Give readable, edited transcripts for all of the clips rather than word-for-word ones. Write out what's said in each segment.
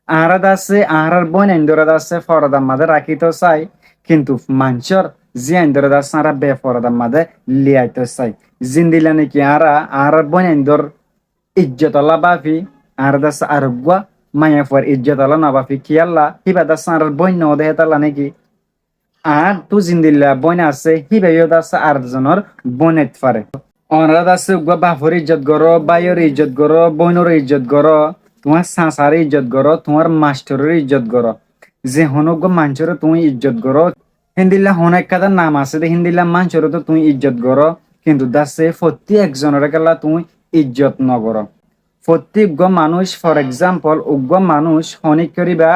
আহারাত আছে আহারার বোন এন্দরত আছে ফরদার মাঝে রাখিতে চাই, কিন্তু মানুষের যে এন্দরত আছে আরা বেফরদার মাঝে লিয়াইতে চাই। জিন্দিলা নাকি আহারার বোন এন্দর ইজ্জত আল্লাহ বাফি আর দাস আরোগ্য মায়া ফর ইজ্জত আল্লাহ না বাফি কি আল্লাহ হিবা দাস আর বোন ন দেহে তাল্লা নাকি আর তু জিন্দিল্লা বোন আছে হিবাইও দাস আর জনের বোনেত পারে। অনরাত আছে উগ্র বাপর ইজ্জত করো, বাইয়ের ইজ্জত করো, বোনের ইজ্জত করো, তোমার সাসার ইজ্জত করো, তোমার মাস্টারের ইজ্জত করো। যে হনগ্য মানুষের তুমি ইজ্জত করো, হিন্দিল্লা হনেক কাদার নাম আছে দে হিন্দিল্লা মানুষের তো তুমি ইজ্জত করো, কিন্তু দাসে প্রতি একজনের গেলা তুমি ইজ্জত নকরো। প্রত্যেক মানুষ ফর এক্সাম্পল উগ্র মানুষ হনিক করিবা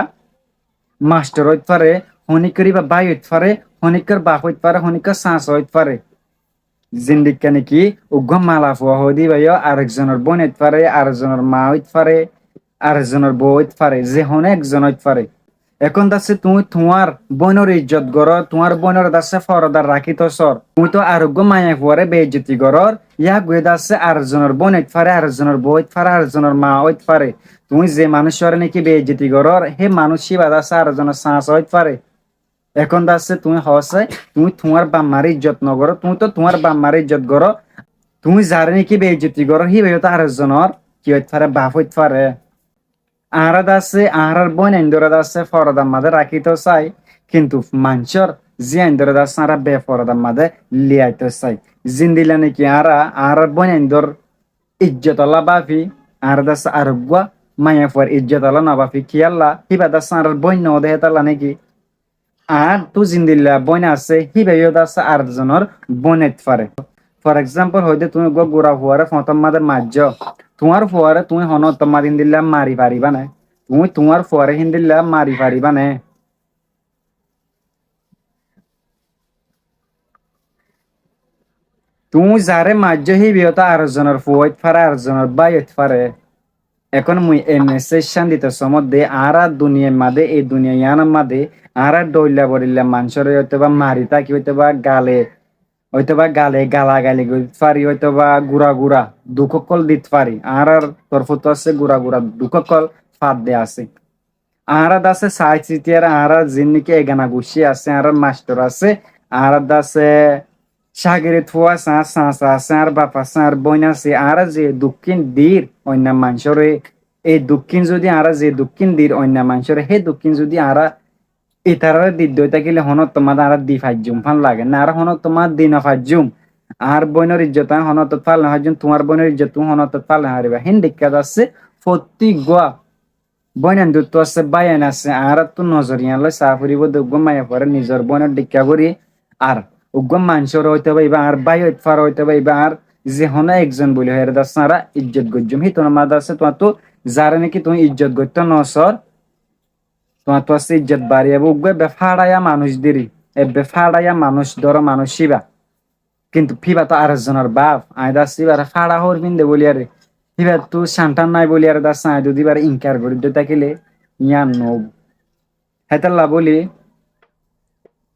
মাস্টার হইতে পারে, হনিক করিবা বাই হইতে পারে, হনিকের বাপ হইতে পারে, হনিকের সাস হইতে পারে। জিন্দিকা নাকি উগ্র মালা ফুয়া হদি ভাইও আরেকজনের বোন হইতে পারে, আরেকজনের মা হইতে পারে, আরেকজনের বউ হইতে পারে, যে হনে একজন হইতে পারে। এখন দাসে তুমি তোমার বোনের ইজ্জত করো, তোমার বোনের দাসে ফরদার রাখিত সর, তুমি তো আরোগ্য মায়া ফুয়ারে বেইজ্জতি করর, ইয়া গুয়ে দাসে আরেকজনের বোন হইতে পারে, আরেকজনের বউ হইতে পারে, আরেকজনের মা হইতে পারে। তুমি যে মানুষের নাকি বেইজ্জতি করর হে মানুষই বাদাসে আরেকজনের সাহস হইতে পারে। এখন দাসে তুমি হসে তুমি তোমার বাম্মার ইজ্জত নগর, তুমি তো তোমার বাম্মার ইজ্জত করো, তুমি যার নাকি বেইজ্জতি করো হি ভাই তো আরেকজনের কি হইতে পারে বাপ হইতে পারে। আহারাত আছে আহারার বোন এন্দরত আছে ফরদার মাঝে রাখিতে চাই, কিন্তু মানুষের যে এন্দরত আছে আরা বেফরদার মাঝে লিয়াইতে চাই। জিন্দিলা নাকি আহারার বোন এন্দর ইজ্জত আল্লাহ বাফি আর দাস আরোগ্য মায়া ফর ইজ্জত আল্লাহ না বাফি কি আল্লাহ হিবা দাস আর বোন ন দেহে তাল্লা নাকি আর তু জিন্দিল্লা বোন আছে হিবাইও দাস আর জনের বোনেত পারে। ফর এক্সাম্পল হইতে তুমি গুড়া ফুয়ারে ফতম মাদের মাঝ তোমার ফুয়ারে তুমি হন তোমার হিন্দিল্লা মারি পারিবা না, তুমি তোমার ফুয়ারে হিন্দিল্লা মারি পারিবা না। তুমি যারে মাঝ হিবিয়তা আরেকজনের ফুয়াইত পারে আরেকজনের বাইত পারে। এখন মুই এই মেসেজখান দিতে সমধ্যে আরা দুনিয়ার মাঝে এই দুনিয়া ইয়ানোর মাঝে আরা ডইলা বরিল্লা মানুষের হয়তো বা মারি থাকি হয়তো বা গালে হয়তো বা গালে গালাগালি করতে পারি, হয়তো বা গুড়া গুড়া দুঃখকল দিতে পারি। আর তরফ তো আছে গুড়া গুড়া দুঃখকল ফাঁদ দিয়ে আছে। আর আছে সাই চিতিয়ার আর জিন্নিকে এগানা গুছি আছে আর মাস্টার আছে আর আছে সাগরে থুয়া সা আছে আর বাপা আছে আর বইন আছে আর যে দক্ষিণ দীর অন্য মানুষরে এই দক্ষিণ যদি আর যে দক্ষিণ দীর অন্য মানুষরে হে দক্ষিণ যদি আর ইতারা দিদ্দই থাকিলে হনত তোমার আর দি ফাইজুম ফান লাগে না আর হনত তোমার দিন ফাইজুম আর বইনের ইজ্জত হনত ফাল না হাজুম তোমার বইনের ইজ্জত তুমি হনত ফাল না হারিবা হিন্দিকা আছে ফতি গোয়া বইনান দুত আছে বাইন আছে আর তো নজরিয়া লয় সাফরিব দুগম মায়া পরে নিজের বইনের ডিক্কা করি আর উগ্গম মানুষের হইতে পাইবা আর বাই হইতে পার হইতে পাইবা আর যে হনা একজন বলি হের দাসারা ইজ্জত গজ্জুম হি তোমার মাদ আছে তোমার তো যারা নাকি তুমি ইজ্জত গত্য নসর তোমার তো আছে ইজ্জত বাড়িয়ে উগ্গে বেফাড়াইয়া মানুষ দিরি এ বেফাড়াইয়া মানুষ ধরো মানুষ শিবা, কিন্তু ফিবা তো আরেকজনের বাপ আয়দা সিবার ফাড়া হর বিন্দে বলি আরে ফিবা তু শান্তান নাই বলি আর দাস আয় যদি বার ইনকার করি দে তাকিলে ইয়ান নব হেতাল্লা বলি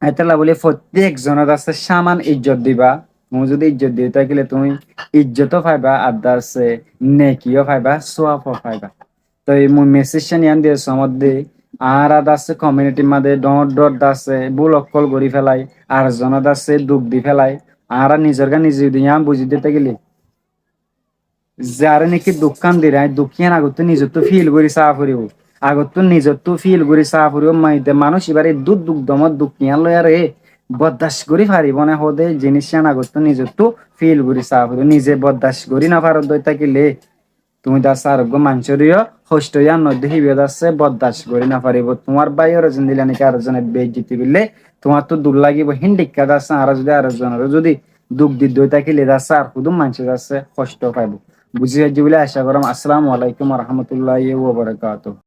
হেতাল্লা বলি প্রত্যেক জনের আছে সামান ইজ্জত দিবা। তুমি যদি ইজ্জত দিয়ে তাকিলে তুমি ইজ্জতও পাইবা আর দাসে নেকিও পাইবা সোয়াবও পাইবা। তো এই মুই মেসেজটা নিয়ান দিয়ে সমধ্যে আর আছে কমিউনিটির মাঝে ডট ডট আছে ভুল অক্ষল করি ফেলাই আর জনত আছে দুঃখ দি ফেলাই আর নিজের গা নিজে দিয়া বুঝি দিতে গেলি যারে নাকি দোকান দিরা দুখিয়ান আগত নিজের তো ফিল করি চাহ ফুরিব আগত নিজের তো ফিল করি চাহ ফুরিব মাইতে মানুষ এবারে দুধ দুঃখ দমত দুখিয়ান লয় আরে বরদাস্ত করি পারিব না হদে জিনিস আগত নিজের তো ফিল করি চাহ ফুরিব নিজে বরদাস্ত করি না পারত দই থাকিলে তুমি দাস আরোগ্য মানুষেরও হোস্ট হইয়া নদী হিবে দাসে বরদাস্ত করি না পারিব। তোমার বাইর জন দিলে নাকি আরেকজনের বেইজ্জতি করলে তোমার তো দূর লাগিব হিন্দিকা দাস আর যদি আরেকজনের যদি দুঃখ দি দই থাকিলে দাস আর শুধু মানুষের কাছে কষ্ট পাইব। বুঝি বলে আশা করম। আসসালামু আলাইকুম রহমতুল্লাহ ওয়া বারাকাতুহু।